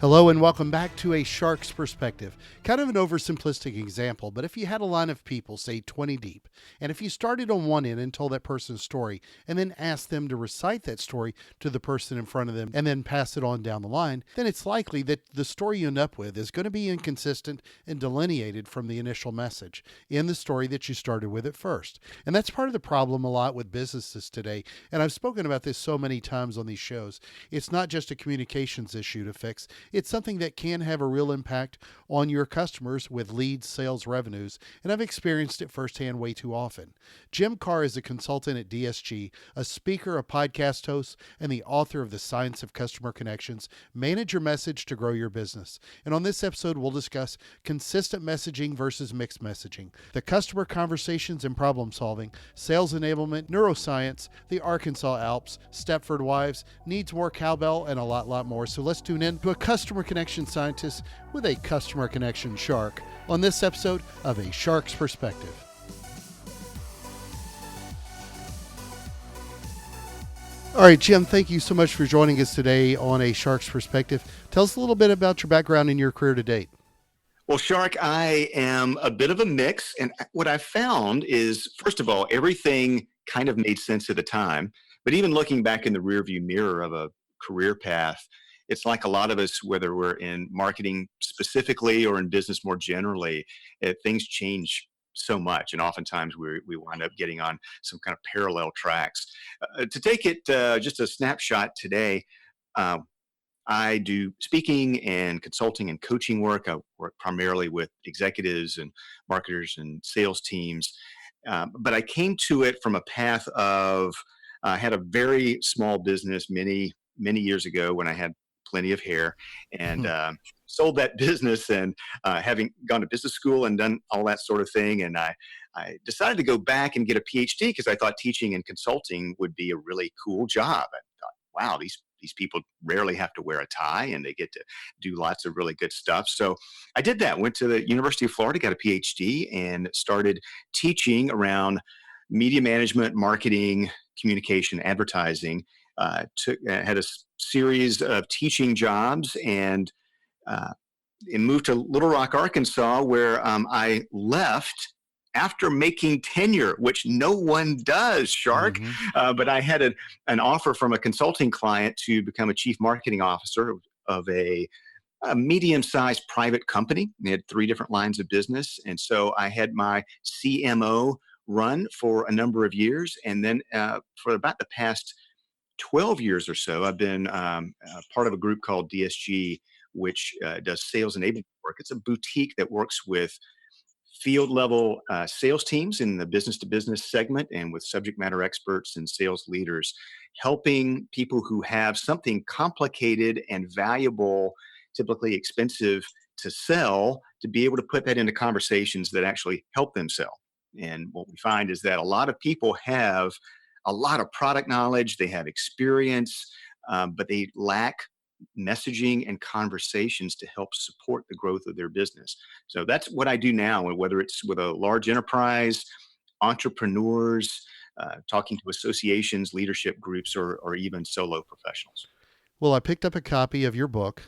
Hello and welcome back to A Shark's Perspective. Kind of an oversimplistic example, but if you had a line of people, say 20 deep, and if you started on one end and told that person's story, and then asked them to recite that story to the person in front of them, and then pass it on down the line, then it's likely that the story you end up with is going to be inconsistent and delineated from the initial message in the story that you started with at first. And that's part of the problem a lot with businesses today, and I've spoken about this so many times on these shows. It's not just a communications issue to fix. It's something that can have a real impact on your customers with leads, sales, revenues, and I've experienced it firsthand way too often. Jim Karrh is a consultant at DSG, a speaker, a podcast host, and the author of The Science of Customer Connections, Manage Your Message to Grow Your Business. And on this episode, we'll discuss consistent messaging versus mixed messaging, the customer conversations and problem solving, sales enablement, neuroscience, the Arkansas Alps, Stepford Wives, needs more cowbell, and a lot more. So let's tune in to a customer connection scientist with a customer connection shark on this episode of A Shark's Perspective. All right, Jim, thank you so much for joining us today on A Shark's Perspective. Tell us a little bit about your background and your career to date. Well, Shark, I am a bit of a mix. And what I found is, first of all, everything kind of made sense at the time. But even looking back in the rearview mirror of a career path, it's like a lot of us, whether we're in marketing specifically or in business more generally, things change so much. And oftentimes we wind up getting on some kind of parallel tracks. To take it just a snapshot today, I do speaking and consulting and coaching work. I work primarily with executives and marketers and sales teams. But I came to it from a path of, I had a very small business many years ago when I had plenty of hair, and sold that business, and having gone to business school and done all that sort of thing. And I decided to go back and get a PhD because I thought teaching and consulting would be a really cool job. I thought, wow, these people rarely have to wear a tie and they get to do lots of really good stuff. So I did that, went to the University of Florida, got a PhD, and started teaching around media management, marketing, communication, advertising. Had a series of teaching jobs, and moved to Little Rock, Arkansas, where I left after making tenure, which no one does, Shark. But I had an offer from a consulting client to become a chief marketing officer of a medium-sized private company. They had 3 different lines of business. And so I had my CMO run for a number of years. And then for about the past 12 years or so, I've been part of a group called DSG, which does sales enablement work. It's a boutique that works with field level sales teams in the business to business segment, and with subject matter experts and sales leaders, helping people who have something complicated and valuable, typically expensive to sell, to be able to put that into conversations that actually help them sell. And what we find is that a lot of people have a lot of product knowledge, they have experience, but they lack messaging and conversations to help support the growth of their business. So that's what I do now, and whether it's with a large enterprise, entrepreneurs, talking to associations, leadership groups, or even solo professionals. Well, I picked up a copy of your book.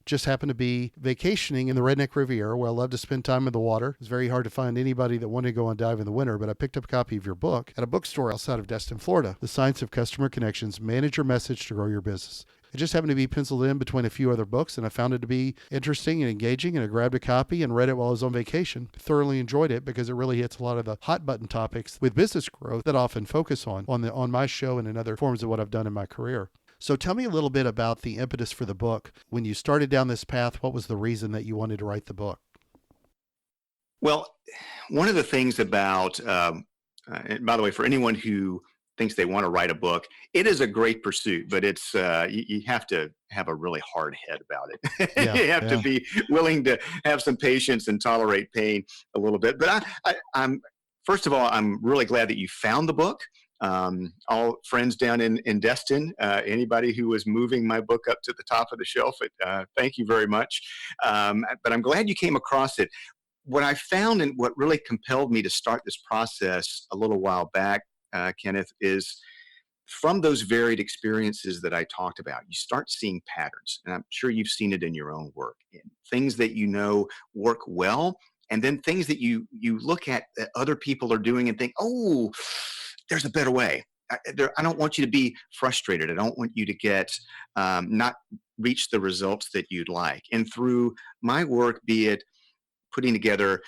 Just happened to be vacationing in the Redneck Riviera, where I love to spend time in the water. It's very hard to find anybody that wanted to go on dive in the winter, but I picked up a copy of your book at a bookstore outside of Destin, Florida, The Science of Customer Connections, Manage Your Message to Grow Your Business. It just happened to be penciled in between a few other books, and I found it to be interesting and engaging, and I grabbed a copy and read it while I was on vacation. Thoroughly enjoyed it because it really hits a lot of the hot button topics with business growth that I often focus on my show and in other forms of what I've done in my career. So tell me a little bit about the impetus for the book. When you started down this path, what was the reason that you wanted to write the book? Well, one of the things about, and by the way, for anyone who thinks they want to write a book, it is a great pursuit, but it's you have to have a really hard head about it. You have to be willing to have some patience and tolerate pain a little bit. But I'm first of all, I'm really glad that you found the book. All friends down in Destin, anybody who was moving my book up to the top of the shelf, thank you very much. But I'm glad you came across it. What I found, and what really compelled me to start this process a little while back, Kenneth, is from those varied experiences that I talked about, you start seeing patterns. And I'm sure you've seen it in your own work. In things that you know work well, and then things that you look at that other people are doing and think, oh, there's a better way. I don't want you to be frustrated. I don't want you to get not reach the results that you'd like. And through my work, be it putting together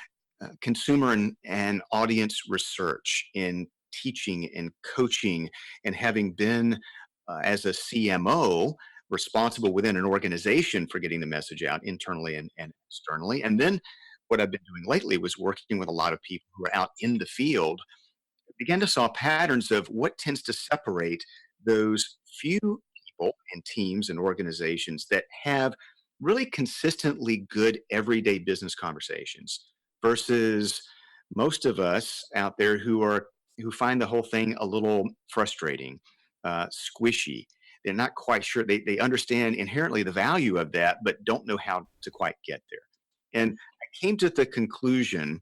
consumer and audience research in teaching and coaching, and having been as a CMO responsible within an organization for getting the message out internally and externally. And then what I've been doing lately was working with a lot of people who are out in the field, began to saw patterns of what tends to separate those few people and teams and organizations that have really consistently good everyday business conversations versus most of us out there who find the whole thing a little frustrating, squishy. They're not quite sure. They understand inherently the value of that, but don't know how to quite get there. And I came to the conclusion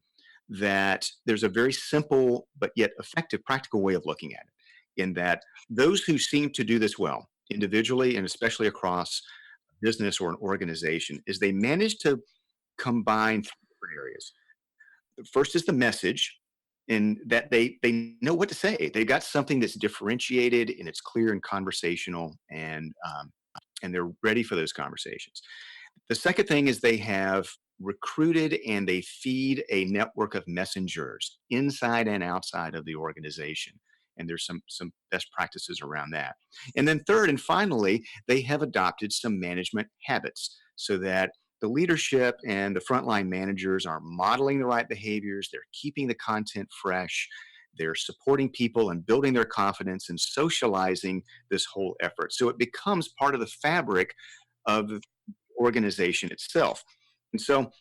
that there's a very simple but yet effective practical way of looking at it, in that those who seem to do this well individually and especially across a business or an organization is they manage to combine three different areas. The first is the message, in that they know what to say. They got something that's differentiated and it's clear and conversational, and they're ready for those conversations. The second thing is they have recruited and they feed a network of messengers inside and outside of the organization. And there's some best practices around that. And then third and finally, they have adopted some management habits so that the leadership and the frontline managers are modeling the right behaviors, they're keeping the content fresh, they're supporting people and building their confidence and socializing this whole effort. So it becomes part of the fabric of the organization itself. And so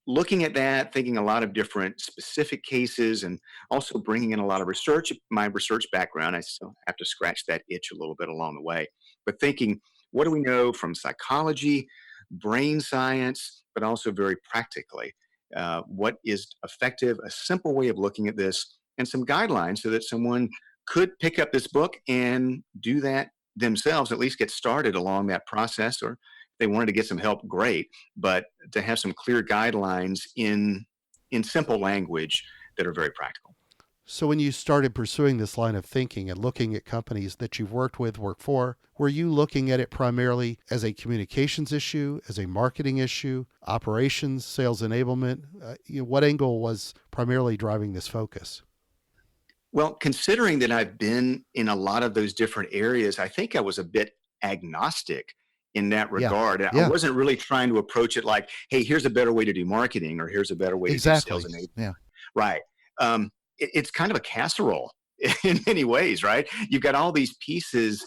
looking at that, thinking a lot of different specific cases, and also bringing in a lot of research. My research background, I still have to scratch that itch a little bit along the way. But thinking, what do we know from psychology, brain science, but also very practically? What is effective, a simple way of looking at this, and some guidelines so that someone could pick up this book and do that themselves, at least get started along that process, or they wanted to get some help, great, but to have some clear guidelines in simple language that are very practical. So, when you started pursuing this line of thinking and looking at companies that you've worked with, worked for, were you looking at it primarily as a communications issue, as a marketing issue, operations, sales enablement? What angle was primarily driving this focus? Well, considering that I've been in a lot of those different areas, I think I was a bit agnostic in that Yeah. regard. I Yeah. wasn't really trying to approach it like, hey, here's a better way to do marketing, or here's a better way to do sales Exactly. enablement. Yeah. Right. It's kind of a casserole in many ways, right? You've got all these pieces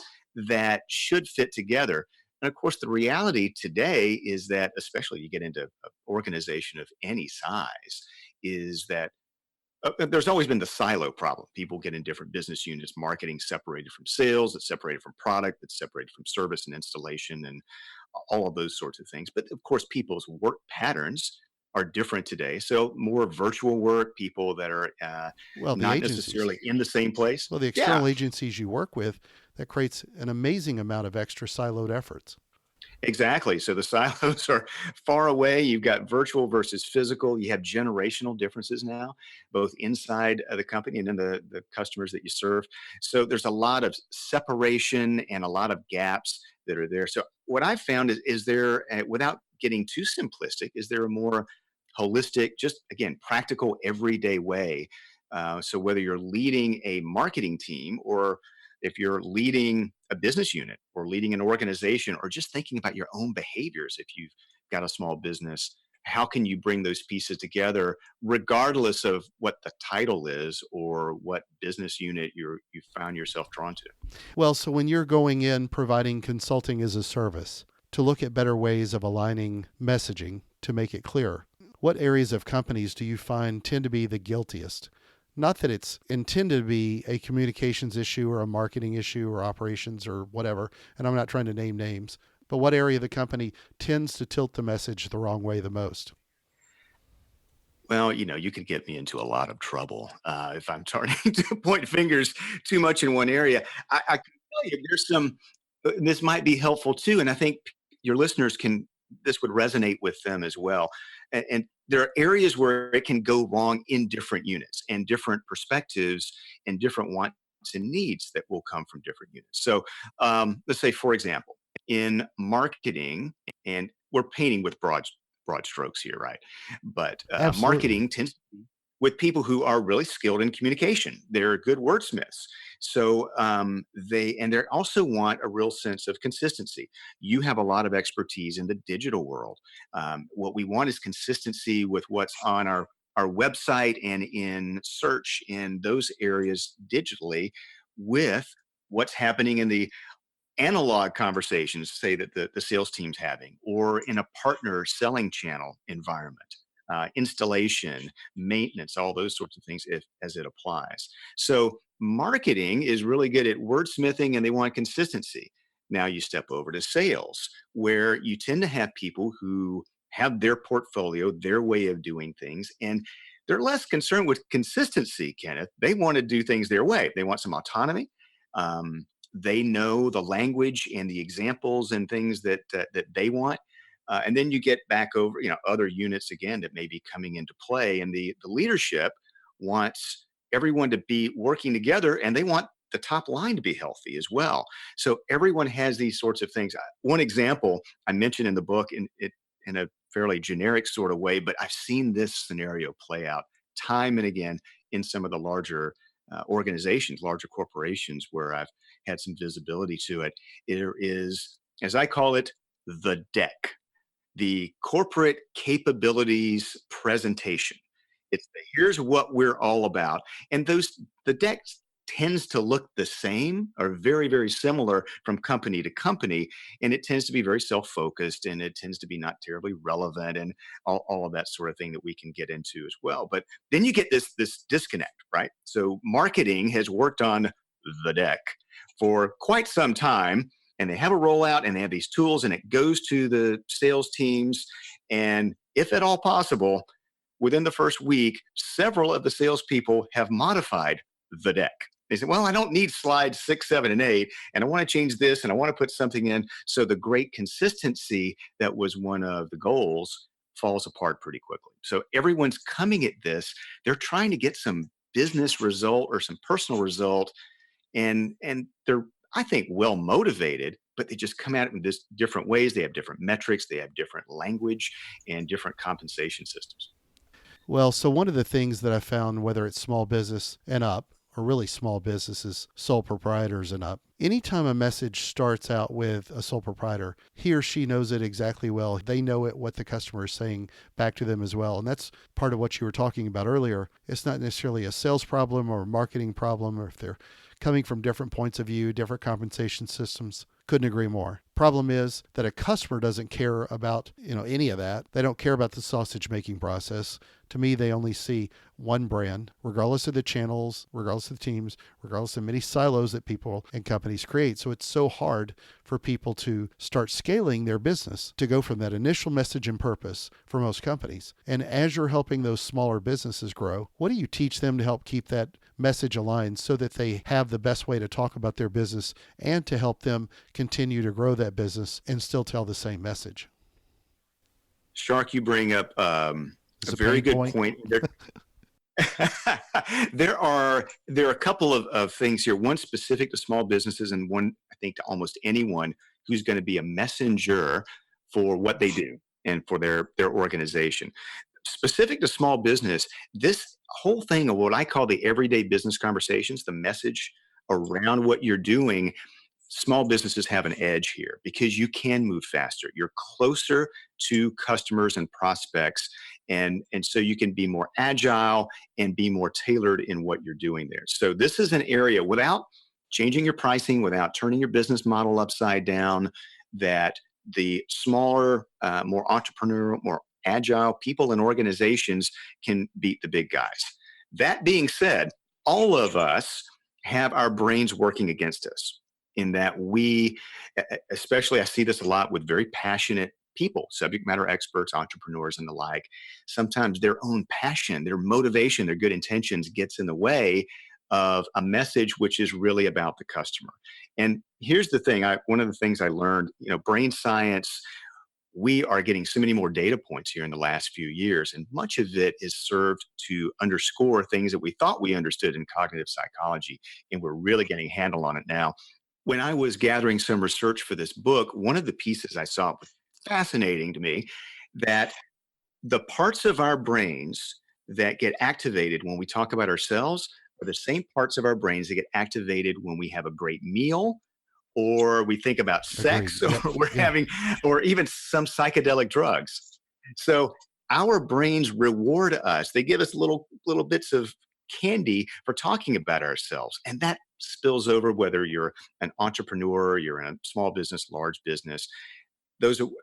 that should fit together. And of course, the reality today is that, especially you get into an organization of any size, is that there's always been the silo problem. People get in different business units, marketing separated from sales, it's separated from product, it's separated from service and installation, and all of those sorts of things. But of course, people's work patterns are different today. So more virtual work, people that are Well, the not agencies. necessarily in the same place. Well, the Yeah, external agencies you work with, that creates an amazing amount of extra siloed efforts. exactly. So the silos are far away. You've got virtual versus physical. You have generational differences now, both inside of the company and in the customers that you serve. So there's a lot of separation and a lot of gaps that are there. So what I've found is there, without getting too simplistic, is there a more holistic, just again, practical, everyday way? So whether you're leading a marketing team, or if you're leading a business unit or leading an organization, or just thinking about your own behaviors, if you've got a small business, how can you bring those pieces together regardless of what the title is or what business unit you found yourself drawn to? Well, so when you're going in providing consulting as a service to look at better ways of aligning messaging to make it clear, what areas of companies do you find tend to be the guiltiest? Not that it's intended to be a communications issue or a marketing issue or operations or whatever, and I'm not trying to name names, but what area of the company tends to tilt the message the wrong way the most? Well, you could get me into a lot of trouble if I'm starting to point fingers too much in one area. tell you, there's some, this might be helpful too. And I think your listeners can, this would resonate with them as well. And there are areas where it can go wrong in different units and different perspectives and different wants and needs that will come from different units. So let's say, for example, in marketing, and we're painting with broad strokes here, right? But Absolutely. marketing tends to be with people who are really skilled in communication. They're good wordsmiths. So they also want a real sense of consistency. You have a lot of expertise in the digital world. What we want is consistency with what's on our website and in search in those areas digitally with what's happening in the analog conversations, say that the sales team's having, or in a partner selling channel environment, installation, maintenance, all those sorts of things, if as it applies. So marketing is really good at wordsmithing, and they want consistency. Now you step over to sales, where you tend to have people who have their portfolio, their way of doing things, and they're less concerned with consistency, Kenneth. They want to do things their way. They want some autonomy. Um, they know the language and the examples and things that they want. And then you get back over, other units again that may be coming into play, and the leadership wants everyone to be working together, and they want the top line to be healthy as well. So everyone has these sorts of things. One example I mentioned in the book, in a fairly generic sort of way, but I've seen this scenario play out time and again in some of the larger organizations, larger corporations, where I've had some visibility to it. There is, as I call it, the deck, the corporate capabilities presentation. It's the, here's what we're all about. And the deck tends to look the same or very, very similar from company to company. And it tends to be very self-focused, and it tends to be not terribly relevant, and all of that sort of thing that we can get into as well. But then you get this disconnect, right? So marketing has worked on the deck for quite some time, and they have a rollout and they have these tools, and it goes to the sales teams. And if at all possible, within the first week, several of the salespeople have modified the deck. They said, well, I don't need slides 6, 7, and 8, and I want to change this, and I want to put something in. So the great consistency that was one of the goals falls apart pretty quickly. So everyone's coming at this. They're trying to get some business result or some personal result, and they're, I think, well motivated, but they just come at it in this different ways. They have different metrics, they have different language, and different compensation systems. Well, so one of the things that I found, whether it's small business and up, or really small businesses, sole proprietors and up, anytime a message starts out with a sole proprietor, he or she knows it exactly well. They know it, what the customer is saying back to them as well. And that's part of what you were talking about earlier. It's not necessarily a sales problem or a marketing problem, or if they're coming from different points of view, different compensation systems. Couldn't agree more. Problem is that a customer doesn't care about, any of that. They don't care about the sausage making process. To me, they only see one brand, regardless of the channels, regardless of the teams, regardless of many silos that people and companies create. So it's so hard for people to start scaling their business to go from that initial message and purpose for most companies. And as you're helping those smaller businesses grow, what do you teach them to help keep that message aligned so that they have the best way to talk about their business and to help them continue to grow that business and still tell the same message? Shark, you bring up It's a a very pain good point. point. There are a couple of things here. One specific to small businesses, and one I think to almost anyone who's going to be a messenger for what they do and for their organization. Specific to small business, this whole thing of what I call the everyday business conversations, the message around what you're doing, small businesses have an edge here because you can move faster. You're closer to customers and prospects, and so you can be more agile and be more tailored in what you're doing there. So this is an area, without changing your pricing, without turning your business model upside down, that the smaller, more entrepreneurial, more agile people and organizations can beat the big guys. That being said, all of us have our brains working against us, in that we, especially I see this a lot with very passionate people, subject matter experts, entrepreneurs, and the like. Sometimes their own passion, their motivation, their good intentions gets in the way of a message which is really about the customer. And here's the thing, one of the things I learned, brain science, we are getting so many more data points here in the last few years, and much of it is served to underscore things that we thought we understood in cognitive psychology, and we're really getting a handle on it now. When I was gathering some research for this book, one of the pieces I saw was fascinating to me, that the parts of our brains that get activated when we talk about ourselves are the same parts of our brains that get activated when we have a great meal, or we think about Agreed. sex, Yep. or we're Yeah. having, or even some psychedelic drugs. So our brains reward us. They give us little bits of candy for talking about ourselves. And that spills over whether you're an entrepreneur, you're in a small business, large business.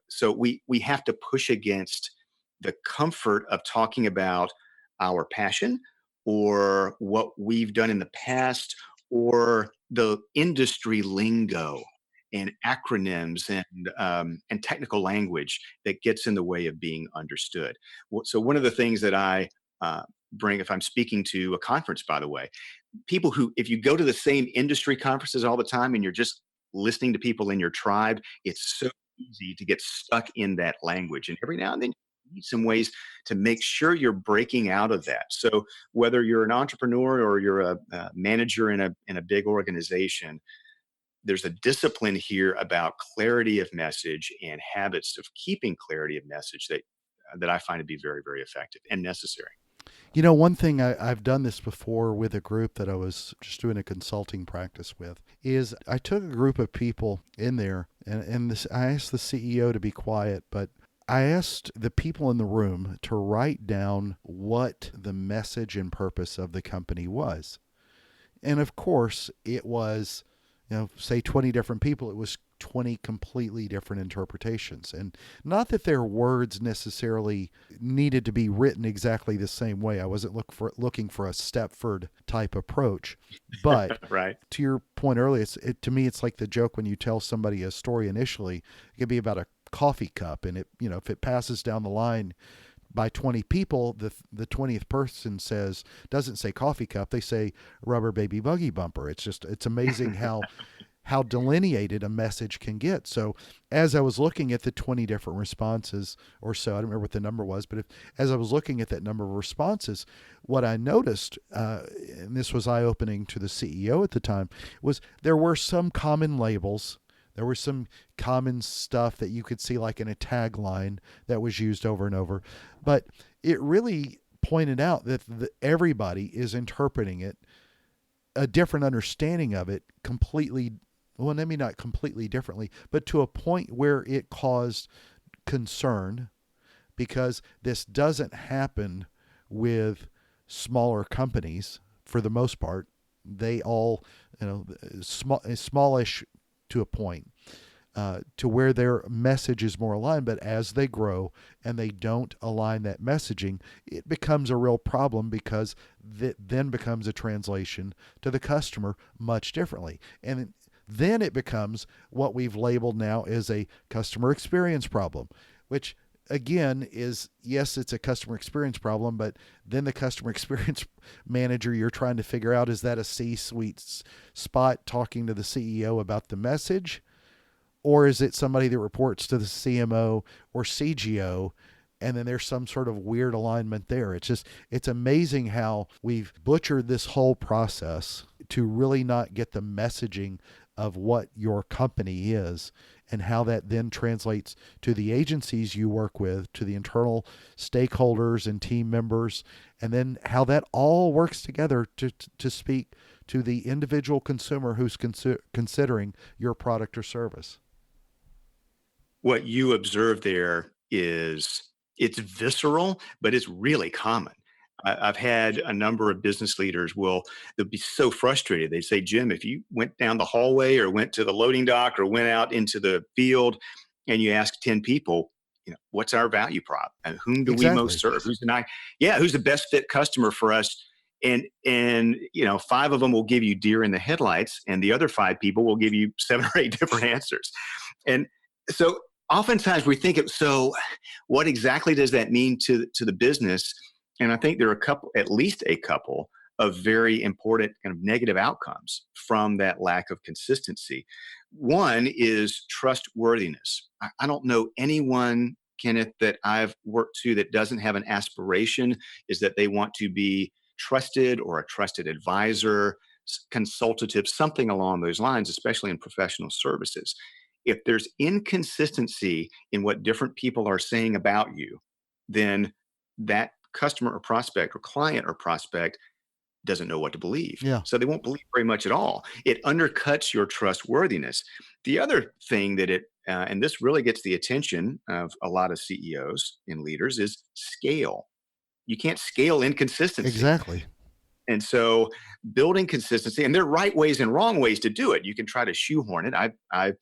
So we have to push against the comfort of talking about our passion or what we've done in the past, or the industry lingo and acronyms and technical language that gets in the way of being understood. So one of the things that I bring, if I'm speaking to a conference, by the way, people who, if you go to the same industry conferences all the time and you're just listening to people in your tribe, it's so easy to get stuck in that language. And every now and then you need some ways to make sure you're breaking out of that. So whether you're an entrepreneur or you're a manager in a big organization, there's a discipline here about clarity of message and habits of keeping clarity of message that I find to be very, very effective and necessary. One thing I've done this before with a group that I was just doing a consulting practice with is I took a group of people in there, and I asked the CEO to be quiet, but I asked the people in the room to write down what the message and purpose of the company was. And of course, it was, say 20 different people, it was 20 completely different interpretations. And not that their words necessarily needed to be written exactly the same way. I wasn't looking for a Stepford type approach. But Right. to your point earlier, to me, it's like the joke when you tell somebody a story initially, it could be about a coffee cup. And if it passes down the line by 20 people, the 20th person doesn't say coffee cup, they say rubber baby buggy bumper. It's amazing how delineated a message can get. So as I was looking at the 20 different responses or so, I don't remember what the number was, but as I was looking at that number of responses, what I noticed, and this was eye-opening to the CEO at the time, was there were some common labels. There was some common stuff that you could see like in a tagline that was used over and over. But it really pointed out that everybody is interpreting it, a different understanding of it completely, well, maybe not completely differently, but to a point where it caused concern, because this doesn't happen with smaller companies for the most part. They all, smallish to a point, to where their message is more aligned. But as they grow and they don't align that messaging, it becomes a real problem, because that then becomes a translation to the customer much differently. And then it becomes what we've labeled now as a customer experience problem, which again is, yes, it's a customer experience problem, but then the customer experience manager, you're trying to figure out, is that a C-suite spot talking to the CEO about the message, or is it somebody that reports to the CMO or CGO, and then there's some sort of weird alignment there? It's amazing how we've butchered this whole process to really not get the messaging of what your company is, and how that then translates to the agencies you work with, to the internal stakeholders and team members, and then how that all works together to speak to the individual consumer who's considering your product or service. What you observe there is, it's visceral, but it's really common. I've had a number of business leaders they'll be so frustrated. They say, Jim, if you went down the hallway or went to the loading dock or went out into the field and you ask 10 people, what's our value prop and whom do we most Exactly. serve? Who's the best fit customer for us? And five of them will give you deer in the headlights, and the other five people will give you seven or eight different answers. And so oftentimes we think so what exactly does that mean to the business? And I think there are at least a couple of very important kind of negative outcomes from that lack of consistency. One is trustworthiness. I don't know anyone, Kenneth, that I've worked to that doesn't have an aspiration is that they want to be trusted or a trusted advisor, consultative, something along those lines, especially in professional services. If there's inconsistency in what different people are saying about you, then that customer or prospect or client or prospect doesn't know what to believe. Yeah. So they won't believe very much at all. It undercuts your trustworthiness. The other thing that and this really gets the attention of a lot of CEOs and leaders, is scale. You can't scale inconsistency. Exactly. And so building consistency, and there are right ways and wrong ways to do it. You can try to shoehorn it. I've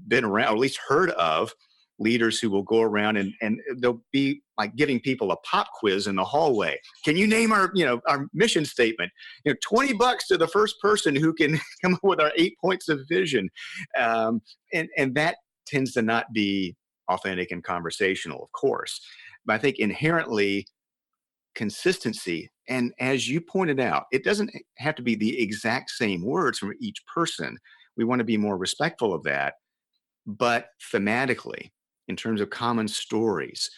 been around, or at least heard of, leaders who will go around and they'll be like giving people a pop quiz in the hallway. Can you name our mission statement? $20 to the first person who can come up with our 8 points of vision. And that tends to not be authentic and conversational, of course. But I think inherently consistency, and as you pointed out, it doesn't have to be the exact same words from each person. We want to be more respectful of that, but thematically, in terms of common stories,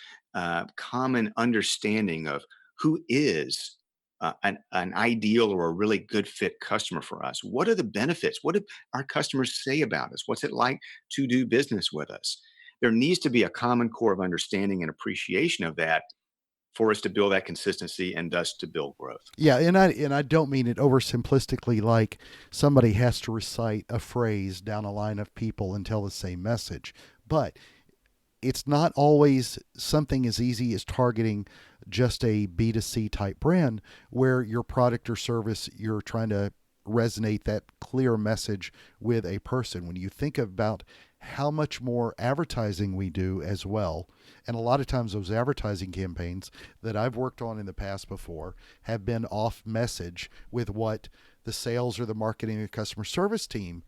common understanding of who is an ideal or a really good fit customer for us. What are the benefits? What do our customers say about us? What's it like to do business with us? There needs to be a common core of understanding and appreciation of that for us to build that consistency and thus to build growth. Yeah, and I don't mean it oversimplistically, like somebody has to recite a phrase down a line of people and tell the same message. But it's not always something as easy as targeting just a B2C type brand where your product or service, you're trying to resonate that clear message with a person. When you think about how much more advertising we do as well, and a lot of times those advertising campaigns that I've worked on in the past before have been off message with what the sales or the marketing or customer service team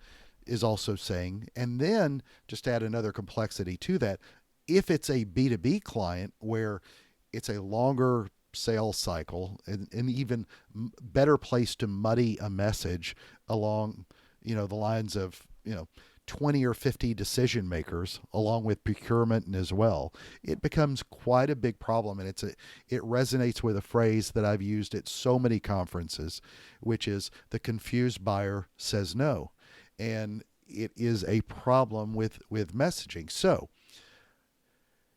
is also saying. And then just add another complexity to that. If it's a B2B client where it's a longer sales cycle and even better place to muddy a message along, the lines of, 20 or 50 decision makers along with procurement and as well, it becomes quite a big problem. And it resonates with a phrase that I've used at so many conferences, which is the confused buyer says no. And it is a problem with messaging. So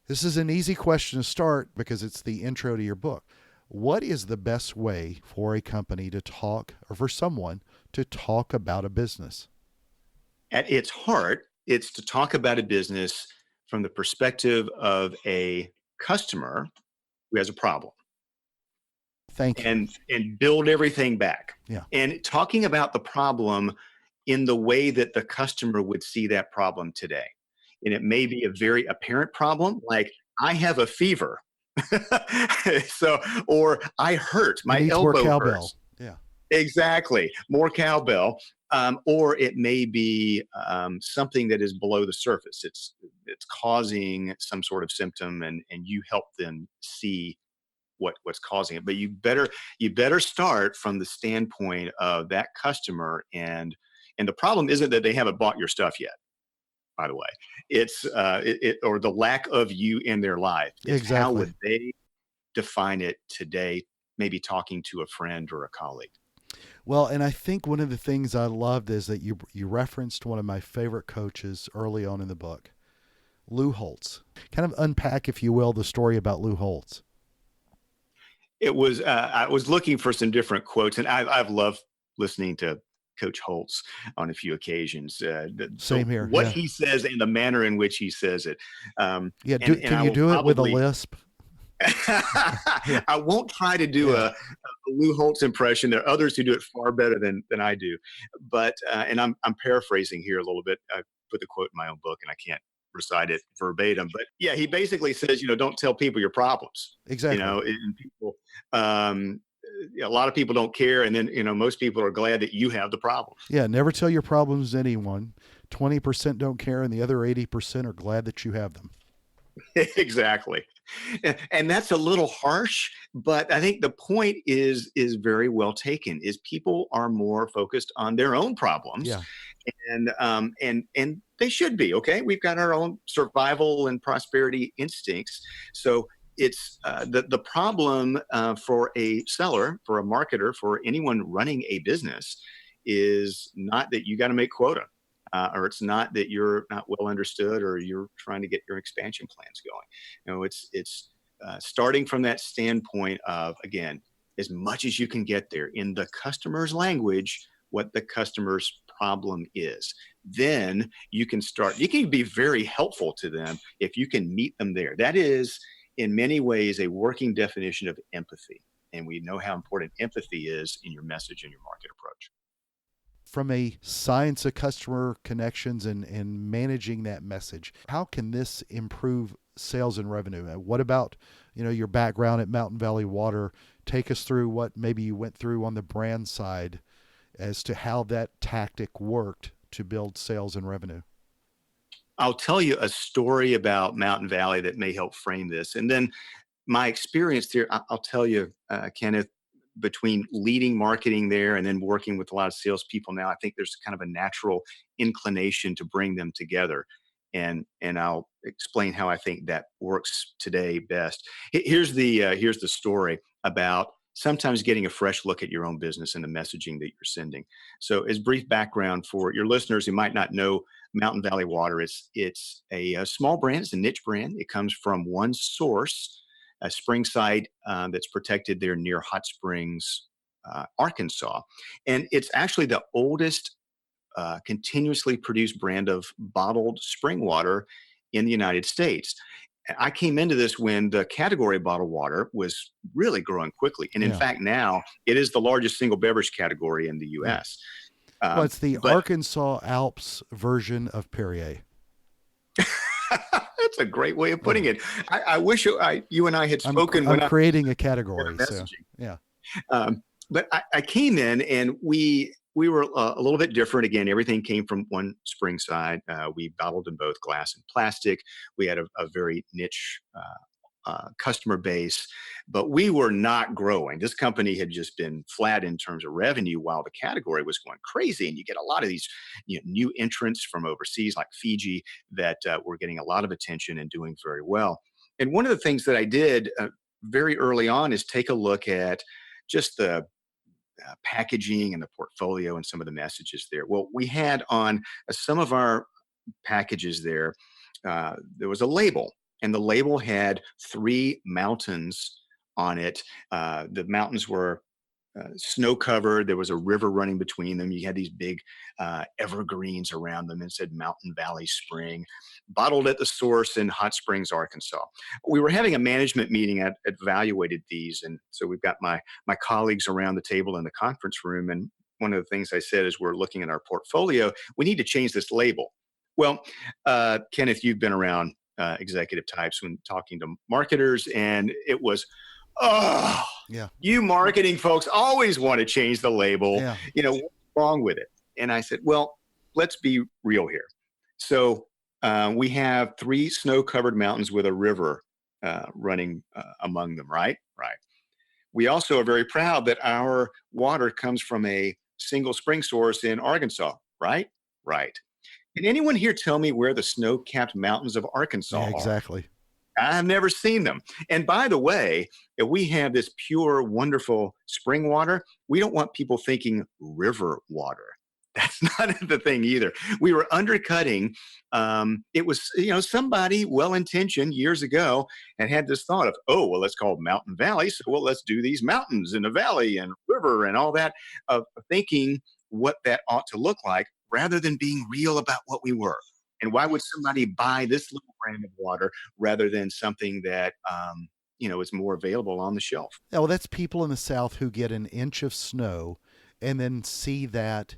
this is an easy question to start because it's the intro to your book. What is the best way for a company to talk, or for someone to talk about a business? At its heart, it's to talk about a business from the perspective of a customer who has a problem. Thank you. And build everything back. Yeah. And talking about the problem in the way that the customer would see that problem today. And it may be a very apparent problem, like I have a fever. Or I hurt, my elbow hurts. Yeah. Exactly. More cowbell. Or it may be something that is below the surface. It's causing some sort of symptom, and you help them see what's causing it. But you better start from the standpoint of that customer, and the problem isn't that they haven't bought your stuff yet. By the way, it's or the lack of you in their life. It's Exactly. how would they define it today? Maybe talking to a friend or a colleague. Well, and I think one of the things I loved is that you referenced one of my favorite coaches early on in the book, Lou Holtz. Kind of unpack, if you will, the story about Lou Holtz. It was I was looking for some different quotes, and I've loved listening to Coach Holtz on a few occasions. Same here. What Yeah. he says and the manner in which he says it. Yeah. And Can I you will do it with a probably lisp? Yeah. I won't try to do a Lou Holtz impression. There are others who do it far better than I do. But and I'm paraphrasing here a little bit. I put the quote in my own book, and I can't recite it verbatim. But yeah, he basically says, don't tell people your problems. Exactly. And people, a lot of people don't care, and then most people are glad that you have the problem. Yeah. Never tell your problems to anyone. 20% don't care, and the other 80% are glad that you have them. Exactly. And that's a little harsh, but I think the point is very well taken. Is people are more focused on their own problems, Yeah. and they should be. Okay, we've got our own survival and prosperity instincts, so it's the problem for a seller, for a marketer, for anyone running a business is not that you got to make quota. Or it's not that you're not well understood, or you're trying to get your expansion plans going. It's starting from that standpoint of, again, as much as you can get there in the customer's language, what the customer's problem is. Then you can start. You can be very helpful to them if you can meet them there. That is, in many ways, a working definition of empathy, and we know how important empathy is in your message and your market approach. From a science of customer connections and managing that message, how can this improve sales and revenue? What about, your background at Mountain Valley Water? Take us through what maybe you went through on the brand side as to how that tactic worked to build sales and revenue. I'll tell you a story about Mountain Valley that may help frame this. And then my experience there, I'll tell you, Kenneth, between leading marketing there and then working with a lot of salespeople now, I think there's kind of a natural inclination to bring them together. And I'll explain how I think that works today best. Here's the story about sometimes getting a fresh look at your own business and the messaging that you're sending. So, as brief background for your listeners who might not know Mountain Valley Water, it's a small brand, it's a niche brand. It comes from one source, a spring site that's protected there near Hot Springs, Arkansas. And it's actually the oldest continuously produced brand of bottled spring water in the United States. I came into this when the category of bottled water was really growing quickly. And in Yeah. fact, now it is the largest single beverage category in the Yeah. US. Well, it's the But Arkansas Alps version of Perrier. that's a great way of putting Yeah. it. I wish you and I had spoken I'm when I creating a was category. So, messaging. yeah. But I came in and we were a little bit different. Again, everything came from one spring side. We bottled in both glass and plastic. We had a very niche customer base, but we were not growing. This company had just been flat in terms of revenue while the category was going crazy. And you get a lot of these new entrants from overseas, like Fiji, that were getting a lot of attention and doing very well. And one of the things that I did very early on is take a look at just the packaging and the portfolio and some of the messages there. Well, we had on some of our packages there, there was a label, and the label had three mountains on it. The mountains were snow covered. There was a river running between them. You had these big evergreens around them, and said Mountain Valley Spring, bottled at the source in Hot Springs, Arkansas. We were having a management meeting at evaluated these, and so we've got my colleagues around the table in the conference room. And one of the things I said is, we're looking at our portfolio. We need to change this label. Well, Kenneth, you've been around executive types when talking to marketers, and it was, oh, Yeah. you marketing folks always want to change the label. Yeah. What's wrong with it? And I said, well, let's be real here. So we have three snow-covered mountains with a river running among them, right? Right. We also are very proud that our water comes from a single spring source in Arkansas, right? Right. Can anyone here tell me where the snow-capped mountains of Yeah, Arkansas are? exactly. I've never seen them. And by the way, if we have this pure, wonderful spring water, we don't want people thinking river water. That's not the thing either. We were undercutting. It was, somebody well intentioned years ago and had this thought of, oh, well, let's call it Mountain Valley. So, well, let's do these mountains and a valley and river and all that, of thinking what that ought to look like rather than being real about what we were. And why would somebody buy this little brand of water rather than something that is more available on the shelf? Yeah, well, that's people in the South who get an inch of snow and then see that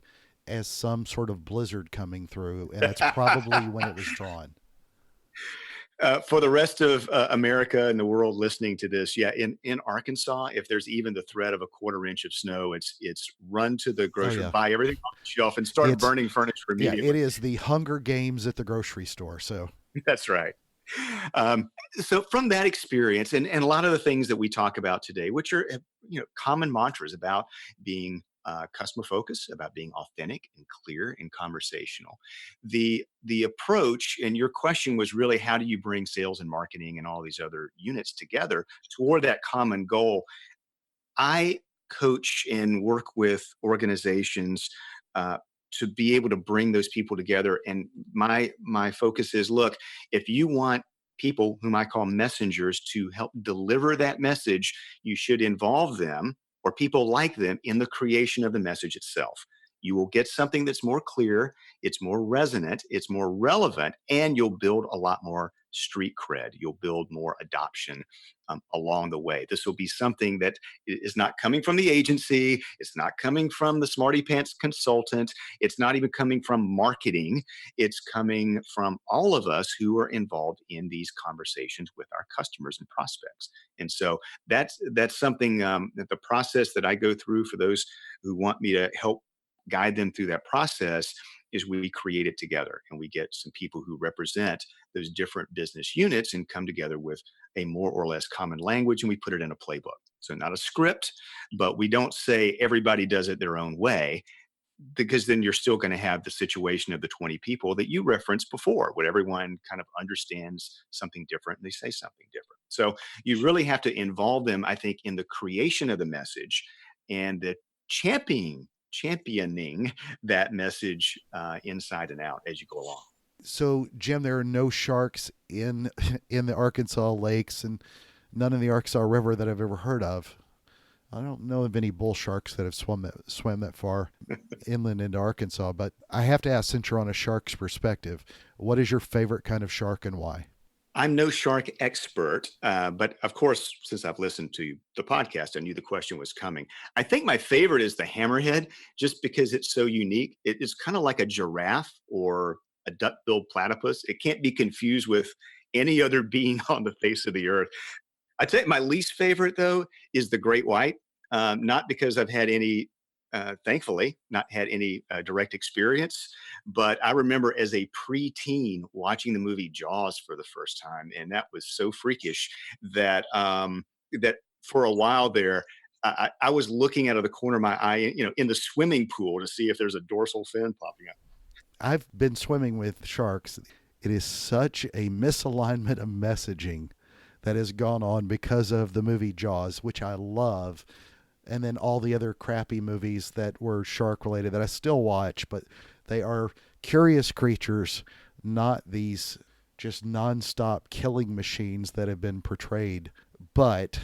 as some sort of blizzard coming through, and that's probably when it was drawn. For the rest of America and the world listening to this, yeah, in Arkansas, if there's even the threat of a quarter inch of snow, it's run to the Oh grocery, yeah, buy everything off the shelf, and start it's burning furniture yeah, it immediately. is the Hunger Games at the grocery store. So That's right. So from that experience, and a lot of the things that we talk about today, which are common mantras about being customer focused, about being authentic and clear and conversational. The approach, and your question was really, how do you bring sales and marketing and all these other units together toward that common goal? I coach and work with organizations uh, to be able to bring those people together. And my focus is, look, if you want people whom I call messengers to help deliver that message, you should involve them or people like them in the creation of the message itself. You will get something that's more clear, it's more resonant, it's more relevant, and you'll build a lot more street cred. You'll build more adoption along the way. This will be something that is not coming from the agency. It's not coming from the smarty pants consultant. It's not even coming from marketing. It's coming from all of us who are involved in these conversations with our customers and prospects. And so that's something that the process that I go through for those who want me to help guide them through that process is we create it together and we get some people who represent those different business units and come together with a more or less common language, and we put it in a playbook. So not a script, but we don't say everybody does it their own way, because then you're still going to have the situation of the 20 people that you referenced before, where everyone kind of understands something different and they say something different. So you really have to involve them, I think, in the creation of the message and the championing that message inside and out as you go along. So, Jim, there are no sharks in in the Arkansas lakes, and none in the Arkansas River that I've ever heard of. I don't know of any bull sharks that have swam that far inland into Arkansas. But I have to ask, since you're on a shark's perspective, what is your favorite kind of shark and why? I'm no shark expert, but of course, since I've listened to the podcast, I knew the question was coming. I think my favorite is the hammerhead, just because it's so unique. It is kind of like a giraffe or a duck-billed platypus. It can't be confused with any other being on the face of the earth. I'd say my least favorite, though, is the great white. Not because I've had any, thankfully, not had any direct experience, but I remember as a preteen watching the movie Jaws for the first time, and that was so freakish that that for a while there, I was looking out of the corner of my eye, in the swimming pool to see if there's a dorsal fin popping up. I've been swimming with sharks. It is such a misalignment of messaging that has gone on because of the movie Jaws, which I love, and then all the other crappy movies that were shark related that I still watch, but they are curious creatures, not these just nonstop killing machines that have been portrayed. But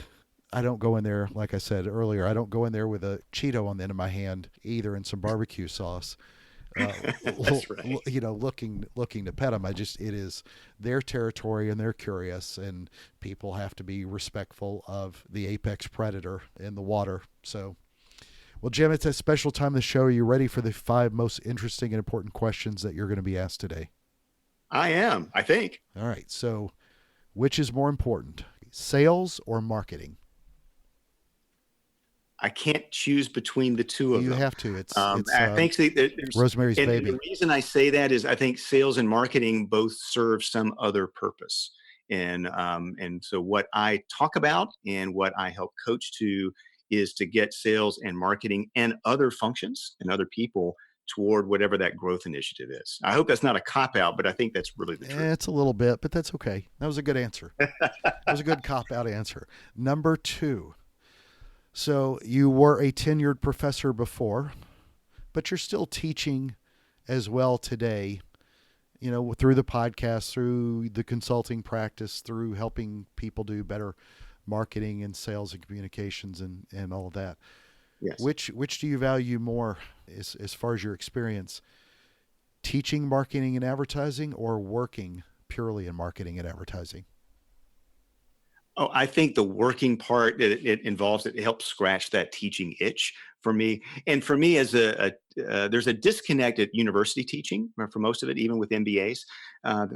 I don't go in there, like I said earlier, I don't go in there with a Cheeto on the end of my hand either and some barbecue sauce. Uh, That's right. looking to pet them. It is their territory and they're curious, and people have to be respectful of the apex predator in the water. So, well, Jim, it's a special time of the show. Are you ready for the 5 most interesting and important questions that you're going to be asked today? I am, I think. All right. So, which is more important, sales or marketing? I can't choose between the two of You them. have to. It's I think there's, Rosemary's and the Baby. reason I say that is I think sales and marketing both serve some other purpose. And so what I talk about and what I help coach to is to get sales and marketing and other functions and other people toward whatever that growth initiative is. I hope that's not a cop out, but I think that's really the truth. It's a little bit, but that's okay. That was a good answer. That was a good cop out answer. Number 2. So you were a tenured professor before, but you're still teaching as well today, through the podcast, through the consulting practice, through helping people do better marketing and sales and communications and all of that. Yes. Which do you value more as far as your experience, teaching marketing and advertising or working purely in marketing and advertising? Oh, I think the working part that it involves, it helps scratch that teaching itch for me. And for me, as there's a disconnect at university teaching for most of it, even with MBAs,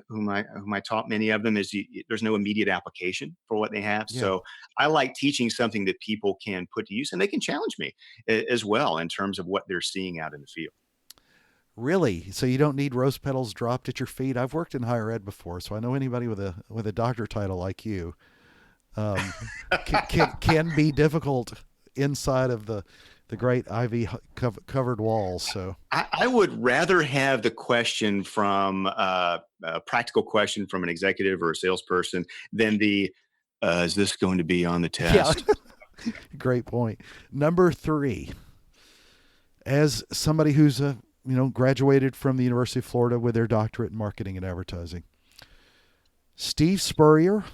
whom I taught many of them, is there's no immediate application for what they have. Yeah. So I like teaching something that people can put to use, and they can challenge me as well in terms of what they're seeing out in the field. Really? So you don't need rose petals dropped at your feet? I've worked in higher ed before, so I know anybody with a doctor title like you um, can be difficult inside of the great ivy covered walls. So I would rather have the question from a practical question from an executive or a salesperson than the is this going to be on the yeah, test? great point. Number 3, as somebody who's graduated from the University of Florida with their doctorate in marketing and advertising, Steve Spurrier,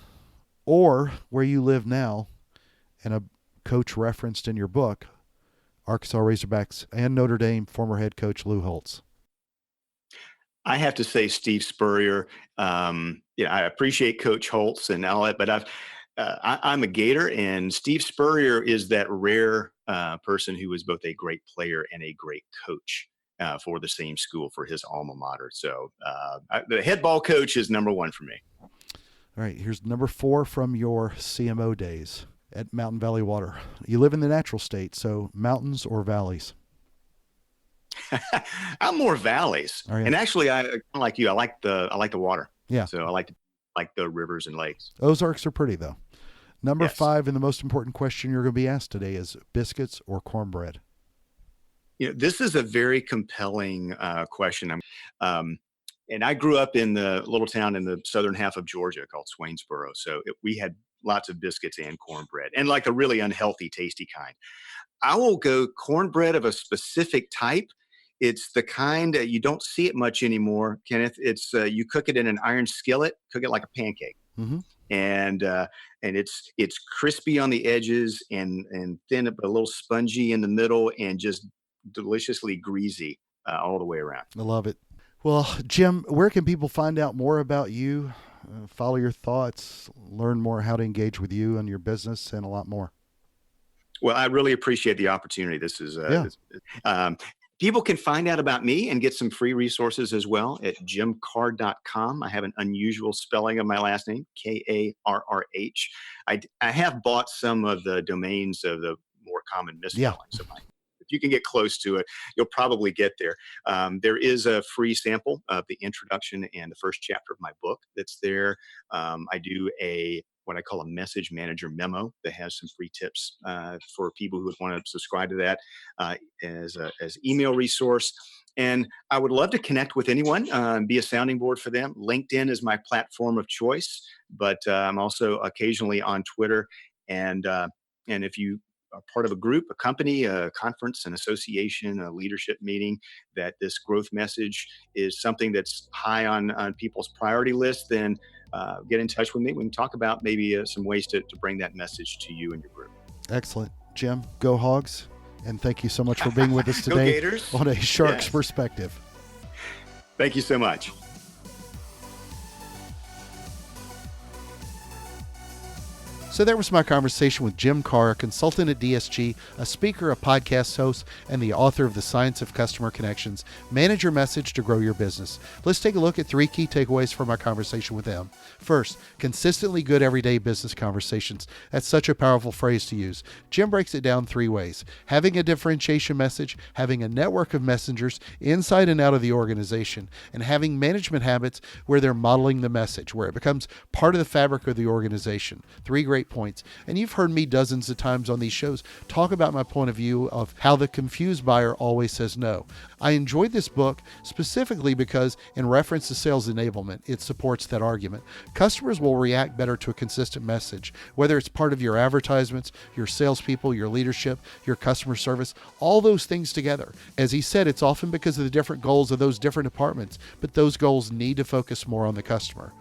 or where you live now, and a coach referenced in your book, Arkansas Razorbacks and Notre Dame former head coach Lou Holtz. I have to say Steve Spurrier. I appreciate Coach Holtz and all that, but I'm a Gator, and Steve Spurrier is that rare person who was both a great player and a great coach for the same school, for his alma mater. So the head ball coach is number 1 for me. All right, here's number 4 from your CMO days at Mountain Valley Water. You live in the natural state, so mountains or valleys? I'm more valleys, and actually, I like you. I like the water. Yeah. So I like the rivers and lakes. Ozarks are pretty though. Number Yes. 5, and the most important question you're going to be asked today is biscuits or cornbread? This is a very compelling question. And I grew up in the little town in the southern half of Georgia called Swainsboro. So we had lots of biscuits and cornbread, and like the really unhealthy, tasty kind. I will go cornbread of a specific type. It's the kind you don't see it much anymore, Kenneth. It's you cook it in an iron skillet, cook it like a pancake, Mm-hmm. and it's crispy on the edges and thin, but a little spongy in the middle, and just deliciously greasy all the way around. I love it. Well, Jim, where can people find out more about you, follow your thoughts, learn more how to engage with you and your business, and a lot more? Well, I really appreciate the opportunity. This is people can find out about me and get some free resources as well at jimkarrh.com. I have an unusual spelling of my last name, Karrh. I have bought some of the domains of the more common misspellings. Yeah. So if you can get close to it, you'll probably get there. There is a free sample of the introduction and the first chapter of my book that's there. I do what I call a message manager memo that has some free tips for people who would want to subscribe to that as email resource. And I would love to connect with anyone, be a sounding board for them. LinkedIn is my platform of choice, but I'm also occasionally on Twitter. And if you are part of a group, a company, a conference, an association, a leadership meeting, that this growth message is something that's high on people's priority list, then get in touch with me. We can talk about maybe some ways to bring that message to you and your group. Excellent. Jim, go Hogs. And thank you so much for being with us Go today Gators. on A Shark's Yes. Perspective. Thank you so much. So there was my conversation with Jim Karrh, a consultant at DSG, a speaker, a podcast host, and the author of The Science of Customer Connections. Manage your message to grow your business. Let's take a look at 3 key takeaways from my conversation with him. First, consistently good everyday business conversations. That's such a powerful phrase to use. Jim breaks it down 3 ways. Having a differentiation message, having a network of messengers inside and out of the organization, and having management habits where they're modeling the message, where it becomes part of the fabric of the organization. 3 great points. And you've heard me dozens of times on these shows talk about my point of view of how the confused buyer always says no. I enjoyed this book specifically because, in reference to sales enablement, it supports that argument. Customers will react better to a consistent message, whether it's part of your advertisements, your salespeople, your leadership, your customer service, all those things together. As he said, it's often because of the different goals of those different departments, but those goals need to focus more on the customer.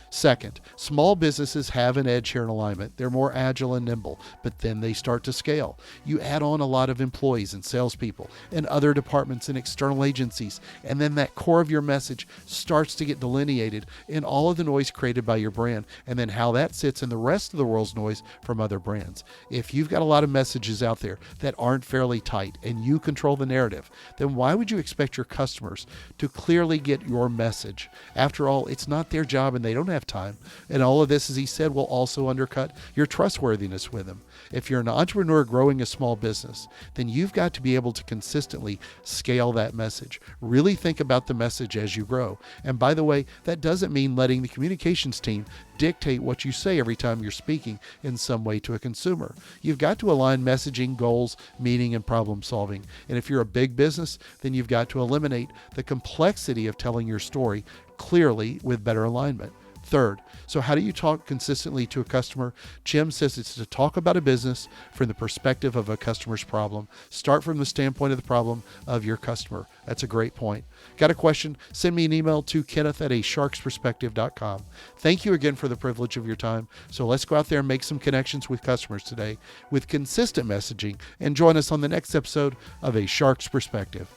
Second, small businesses have an edge here in alignment. They're more agile and nimble, but then they start to scale. You add on a lot of employees and salespeople and other departments and external agencies, and then that core of your message starts to get delineated in all of the noise created by your brand, and then how that sits in the rest of the world's noise from other brands. If you've got a lot of messages out there that aren't fairly tight and you control the narrative, then why would you expect your customers to clearly get your message? After all, it's not their job, and they don't have that time. And all of this, as he said, will also undercut your trustworthiness with him. If you're an entrepreneur growing a small business, then you've got to be able to consistently scale that message. Really think about the message as you grow. And by the way, that doesn't mean letting the communications team dictate what you say every time you're speaking in some way to a consumer. You've got to align messaging, goals, meaning, and problem solving. And if you're a big business, then you've got to eliminate the complexity of telling your story clearly with better alignment. Third, so how do you talk consistently to a customer? Jim says it's to talk about a business from the perspective of a customer's problem. Start from the standpoint of the problem of your customer. That's a great point. Got a question? Send me an email to kenneth@asharksperspective.com. Thank you again for the privilege of your time. So let's go out there and make some connections with customers today with consistent messaging, and join us on the next episode of A Shark's Perspective.